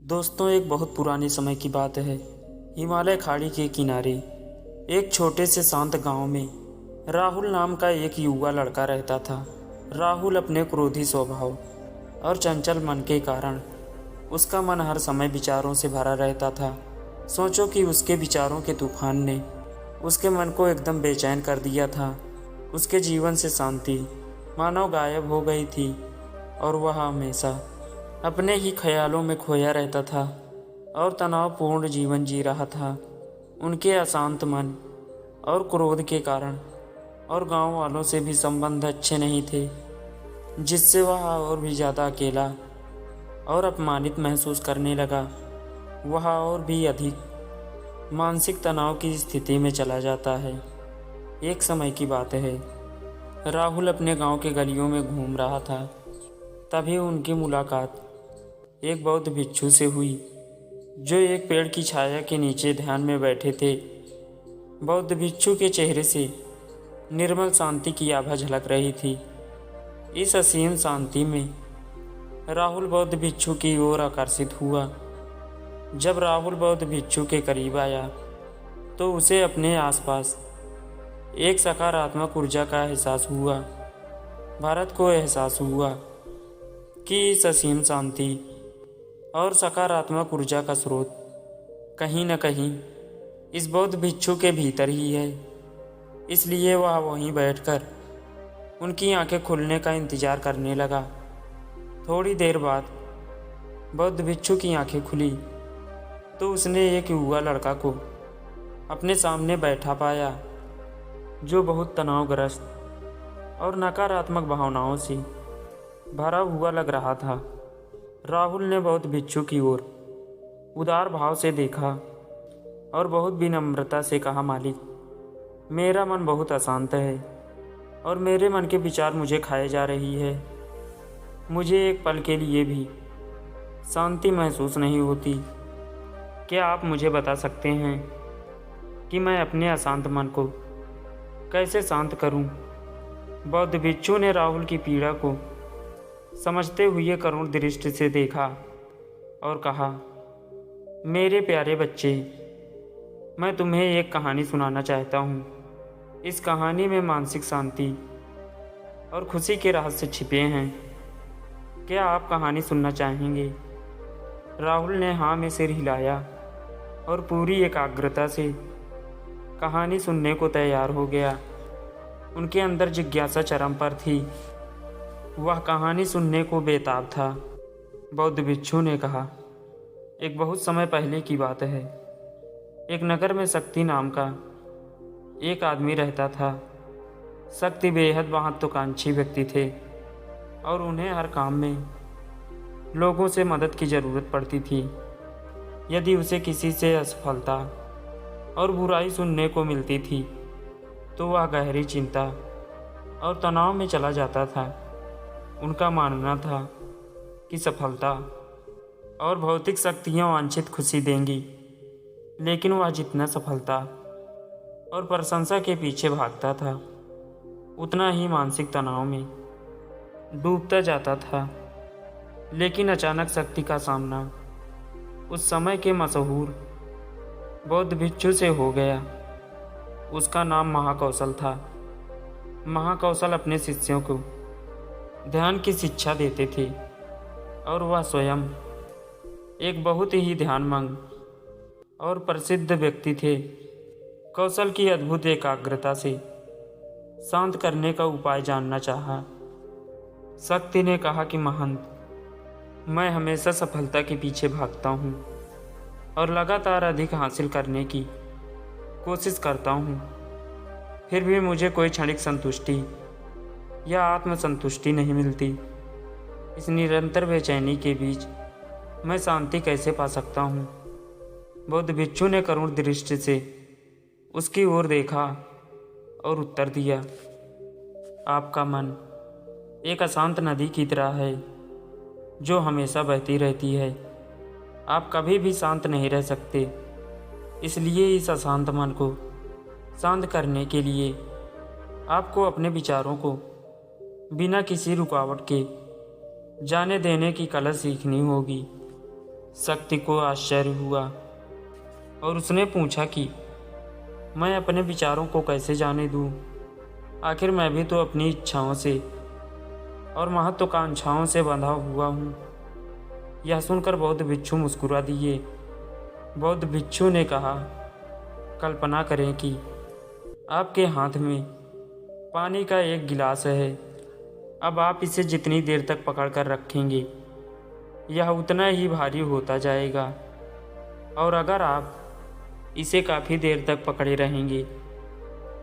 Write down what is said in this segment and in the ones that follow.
दोस्तों, एक बहुत पुराने समय की बात है। हिमालय खाड़ी के किनारे एक छोटे से शांत गांव में राहुल नाम का एक युवा लड़का रहता था। राहुल अपने क्रोधी स्वभाव और चंचल मन के कारण उसका मन हर समय विचारों से भरा रहता था। सोचो कि उसके विचारों के तूफान ने उसके मन को एकदम बेचैन कर दिया था। उसके जीवन से शांति मानो गायब हो गई थी और वह हमेशा अपने ही ख्यालों में खोया रहता था और तनावपूर्ण जीवन जी रहा था। उनके अशांत मन और क्रोध के कारण और गांव वालों से भी संबंध अच्छे नहीं थे, जिससे वह और भी ज़्यादा अकेला और अपमानित महसूस करने लगा। वह और भी अधिक मानसिक तनाव की स्थिति में चला जाता है। एक समय की बात है, राहुल अपने गांव के गलियों में घूम रहा था। तभी उनकी मुलाकात एक बौद्ध भिक्षु से हुई, जो एक पेड़ की छाया के नीचे ध्यान में बैठे थे। बौद्ध भिक्षु के चेहरे से निर्मल शांति की आभा झलक रही थी। इस असीम शांति में राहुल बौद्ध भिक्षु की ओर आकर्षित हुआ। जब राहुल बौद्ध भिक्षु के करीब आया तो उसे अपने आसपास एक सकारात्मक ऊर्जा का एहसास हुआ। भारत को एहसास हुआ कि इस असीम शांति और सकारात्मक ऊर्जा का स्रोत कहीं न कहीं इस बौद्ध भिक्षु के भीतर ही है। इसलिए वह वहीं बैठकर उनकी आंखें खुलने का इंतजार करने लगा। थोड़ी देर बाद बौद्ध भिक्षु की आंखें खुली तो उसने एक युवा लड़का को अपने सामने बैठा पाया, जो बहुत तनावग्रस्त और नकारात्मक भावनाओं से भरा हुआ लग रहा था। राहुल ने बौद्ध भिक्षु की ओर उदार भाव से देखा और बहुत विनम्रता से कहा, मालिक, मेरा मन बहुत अशांत है और मेरे मन के विचार मुझे खाए जा रही है। मुझे एक पल के लिए भी शांति महसूस नहीं होती। क्या आप मुझे बता सकते हैं कि मैं अपने अशांत मन को कैसे शांत करूं? बौद्ध भिक्षु ने राहुल की पीड़ा को समझते हुए करुण दृष्टि से देखा और कहा, मेरे प्यारे बच्चे, मैं तुम्हें एक कहानी सुनाना चाहता हूँ। इस कहानी में मानसिक शांति और खुशी के रहस्य छिपे हैं। क्या आप कहानी सुनना चाहेंगे? राहुल ने हाँ में सिर हिलाया और पूरी एकाग्रता से कहानी सुनने को तैयार हो गया। उनके अंदर जिज्ञासा चरम पर थी। वह कहानी सुनने को बेताब था। बौद्ध भिक्षु ने कहा, एक बहुत समय पहले की बात है। एक नगर में शक्ति नाम का एक आदमी रहता था। शक्ति बेहद महत्वाकांक्षी व्यक्ति थे और उन्हें हर काम में लोगों से मदद की ज़रूरत पड़ती थी। यदि उसे किसी से असफलता और बुराई सुनने को मिलती थी तो वह गहरी चिंता और तनाव में चला जाता था। उनका मानना था कि सफलता और भौतिक शक्तियाँ वांछित खुशी देंगी, लेकिन वह जितना सफलता और प्रशंसा के पीछे भागता था, उतना ही मानसिक तनाव में डूबता जाता था। लेकिन अचानक शक्ति का सामना उस समय के मशहूर बौद्ध भिक्षु से हो गया। उसका नाम महाकौशल था। महाकौशल अपने शिष्यों को ध्यान की शिक्षा देते थे और वह स्वयं एक बहुत ही ध्यानमग्न और प्रसिद्ध व्यक्ति थे। कौशल की अद्भुत एकाग्रता से शांत करने का उपाय जानना चाहा। शक्ति ने कहा कि महंत, मैं हमेशा सफलता के पीछे भागता हूँ और लगातार अधिक हासिल करने की कोशिश करता हूँ, फिर भी मुझे कोई क्षणिक संतुष्टि या आत्मसंतुष्टि नहीं मिलती। इस निरंतर बेचैनी के बीच मैं शांति कैसे पा सकता हूँ? बौद्ध भिक्षु ने करुण दृष्टि से उसकी ओर देखा और उत्तर दिया, आपका मन एक अशांत नदी की तरह है जो हमेशा बहती रहती है। आप कभी भी शांत नहीं रह सकते। इसलिए इस अशांत मन को शांत करने के लिए आपको अपने विचारों को बिना किसी रुकावट के जाने देने की कला सीखनी होगी। शक्ति को आश्चर्य हुआ और उसने पूछा कि मैं अपने विचारों को कैसे जाने दूं? आखिर मैं भी तो अपनी इच्छाओं से और महत्वाकांक्षाओं से बंधा हुआ हूँ। यह सुनकर बौद्ध भिक्षु मुस्कुरा दिए। बौद्ध भिक्षु ने कहा, कल्पना करें कि आपके हाथ में पानी का एक गिलास है। अब आप इसे जितनी देर तक पकड़ कर रखेंगे, यह उतना ही भारी होता जाएगा, और अगर आप इसे काफ़ी देर तक पकड़े रहेंगे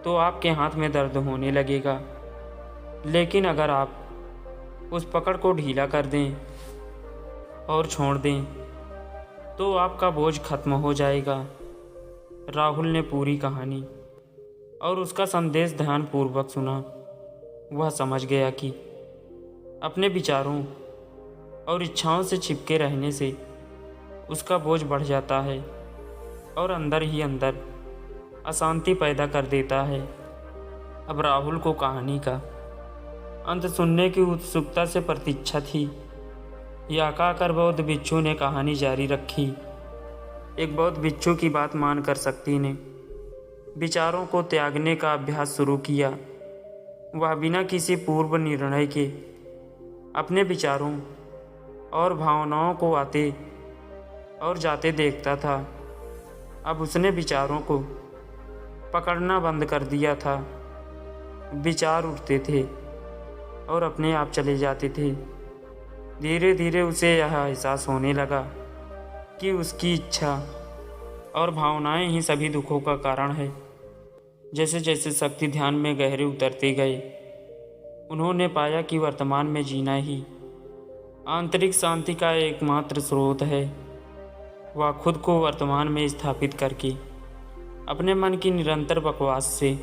तो आपके हाथ में दर्द होने लगेगा। लेकिन अगर आप उस पकड़ को ढीला कर दें और छोड़ दें तो आपका बोझ खत्म हो जाएगा। राहुल ने पूरी कहानी और उसका संदेश ध्यानपूर्वक सुना। वह समझ गया कि अपने विचारों और इच्छाओं से चिपके रहने से उसका बोझ बढ़ जाता है और अंदर ही अंदर अशांति पैदा कर देता है। अब राहुल को कहानी का अंत सुनने की उत्सुकता से प्रतीक्षा थी। यह कहकर बौद्ध भिक्षु ने कहानी जारी रखी। एक बौद्ध भिक्षु की बात मानकर शक्ति ने विचारों को त्यागने का अभ्यास शुरू किया। वह बिना किसी पूर्व निर्णय के अपने विचारों और भावनाओं को आते और जाते देखता था। अब उसने विचारों को पकड़ना बंद कर दिया था। विचार उठते थे और अपने आप चले जाते थे। धीरे धीरे उसे यह एहसास होने लगा कि उसकी इच्छा और भावनाएं ही सभी दुखों का कारण है। जैसे जैसे शक्ति ध्यान में गहरे उतरते गए, उन्होंने पाया कि वर्तमान में जीना ही आंतरिक शांति का एकमात्र स्रोत है। वह खुद को वर्तमान में स्थापित करके अपने मन की निरंतर बकवास से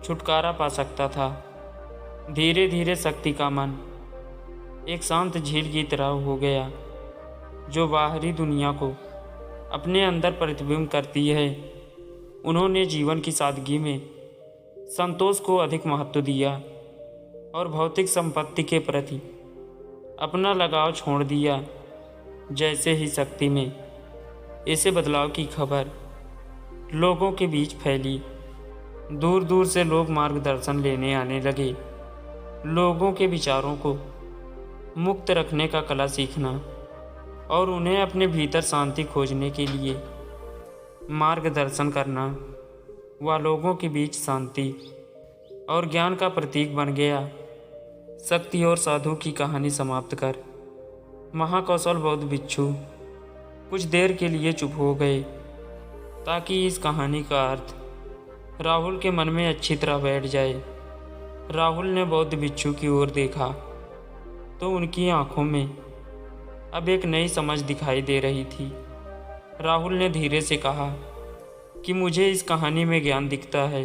छुटकारा पा सकता था। धीरे धीरे शक्ति का मन एक शांत झील की तरह हो गया, जो बाहरी दुनिया को अपने अंदर प्रतिबिंब करती है। उन्होंने जीवन की सादगी में संतोष को अधिक महत्व दिया और भौतिक संपत्ति के प्रति अपना लगाव छोड़ दिया। जैसे ही शक्ति में ऐसे बदलाव की खबर लोगों के बीच फैली, दूर दूर से लोग मार्गदर्शन लेने आने लगे। लोगों के विचारों को मुक्त रखने का कला सीखना और उन्हें अपने भीतर शांति खोजने के लिए मार्गदर्शन करना, वह लोगों के बीच शांति और ज्ञान का प्रतीक बन गया। शक्ति और साधु की कहानी समाप्त कर महाकौशल बौद्ध भिक्षु कुछ देर के लिए चुप हो गए, ताकि इस कहानी का अर्थ राहुल के मन में अच्छी तरह बैठ जाए। राहुल ने बौद्ध भिक्षु की ओर देखा तो उनकी आंखों में अब एक नई समझ दिखाई दे रही थी। राहुल ने धीरे से कहा कि मुझे इस कहानी में ज्ञान दिखता है,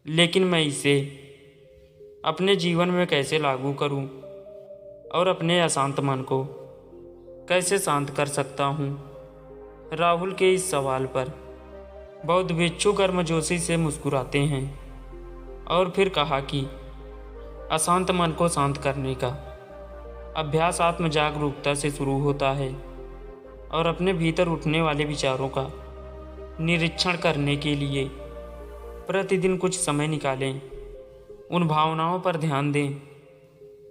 लेकिन मैं इसे अपने जीवन में कैसे लागू करूं और अपने अशांत मन को कैसे शांत कर सकता हूं? राहुल के इस सवाल पर बौद्ध भिक्षु गर्मजोशी से मुस्कुराते हैं और फिर कहा कि अशांत मन को शांत करने का अभ्यास आत्म जागरूकता से शुरू होता है और अपने भीतर उठने वाले विचारों का निरीक्षण करने के लिए प्रतिदिन कुछ समय निकालें। उन भावनाओं पर ध्यान दें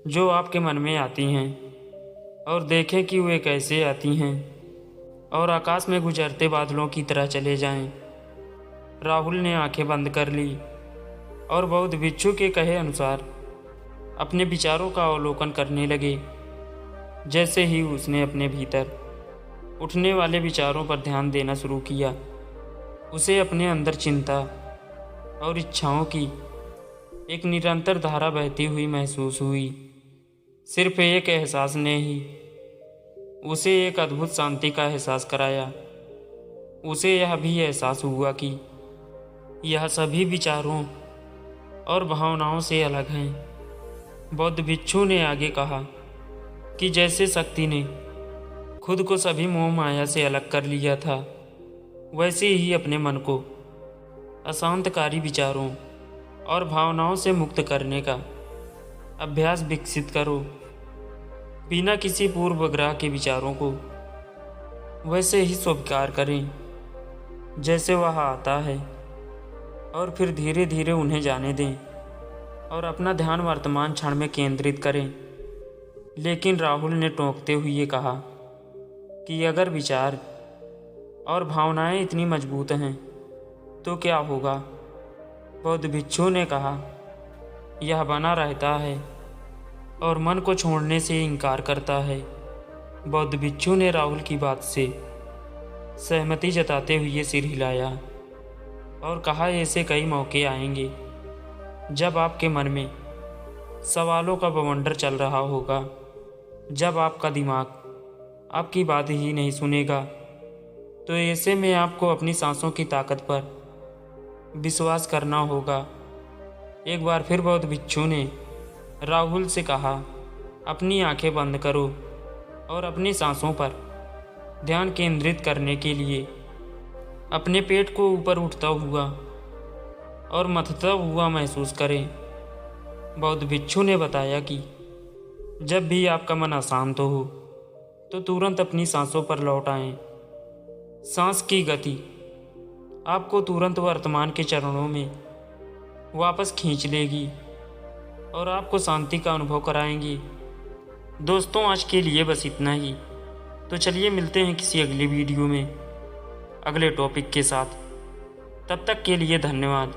जो आपके मन में आती हैं और देखें कि वे कैसे आती हैं और आकाश में गुजरते बादलों की तरह चले जाएं। राहुल ने आंखें बंद कर ली और बौद्ध भिक्षु के कहे अनुसार अपने विचारों का अवलोकन करने लगे। जैसे ही उसने अपने भीतर उठने वाले विचारों पर ध्यान देना शुरू किया, उसे अपने अंदर चिंता और इच्छाओं की एक निरंतर धारा बहती हुई महसूस हुई। सिर्फ एक एहसास ने ही उसे एक अद्भुत शांति का एहसास कराया। उसे यह भी एहसास हुआ कि यह सभी विचारों और भावनाओं से अलग हैं। बौद्ध भिक्षु ने आगे कहा कि जैसे शक्ति ने खुद को सभी मोह माया से अलग कर लिया था, वैसे ही अपने मन को अशांतकारी विचारों और भावनाओं से मुक्त करने का अभ्यास विकसित करो। बिना किसी पूर्वग्रह के विचारों को वैसे ही स्वीकार करें जैसे वह आता है, और फिर धीरे धीरे उन्हें जाने दें और अपना ध्यान वर्तमान क्षण में केंद्रित करें। लेकिन राहुल ने टोकते हुए कहा कि अगर विचार और भावनाएं इतनी मजबूत हैं तो क्या होगा? बौद्ध भिक्षु ने कहा, यह बना रहता है और मन को छोड़ने से इनकार करता है। बौद्ध भिक्षु ने राहुल की बात से सहमति जताते हुए सिर हिलाया और कहा, ऐसे कई मौके आएंगे जब आपके मन में सवालों का बवंडर चल रहा होगा, जब आपका दिमाग आपकी बात ही नहीं सुनेगा। तो ऐसे में आपको अपनी सांसों की ताकत पर विश्वास करना होगा। एक बार फिर बौद्ध भिक्षु ने राहुल से कहा, अपनी आंखें बंद करो और अपनी सांसों पर ध्यान केंद्रित करने के लिए अपने पेट को ऊपर उठता हुआ और मथता हुआ महसूस करें। बौद्ध भिक्षु ने बताया कि जब भी आपका मन अशांत हो तो तुरंत अपनी सांसों पर लौट आएं। सांस की गति आपको तुरंत वर्तमान के चरणों में वापस खींच लेगी और आपको शांति का अनुभव कराएंगी। दोस्तों, आज के लिए बस इतना ही। तो चलिए मिलते हैं किसी अगली वीडियो में अगले टॉपिक के साथ। तब तक के लिए धन्यवाद।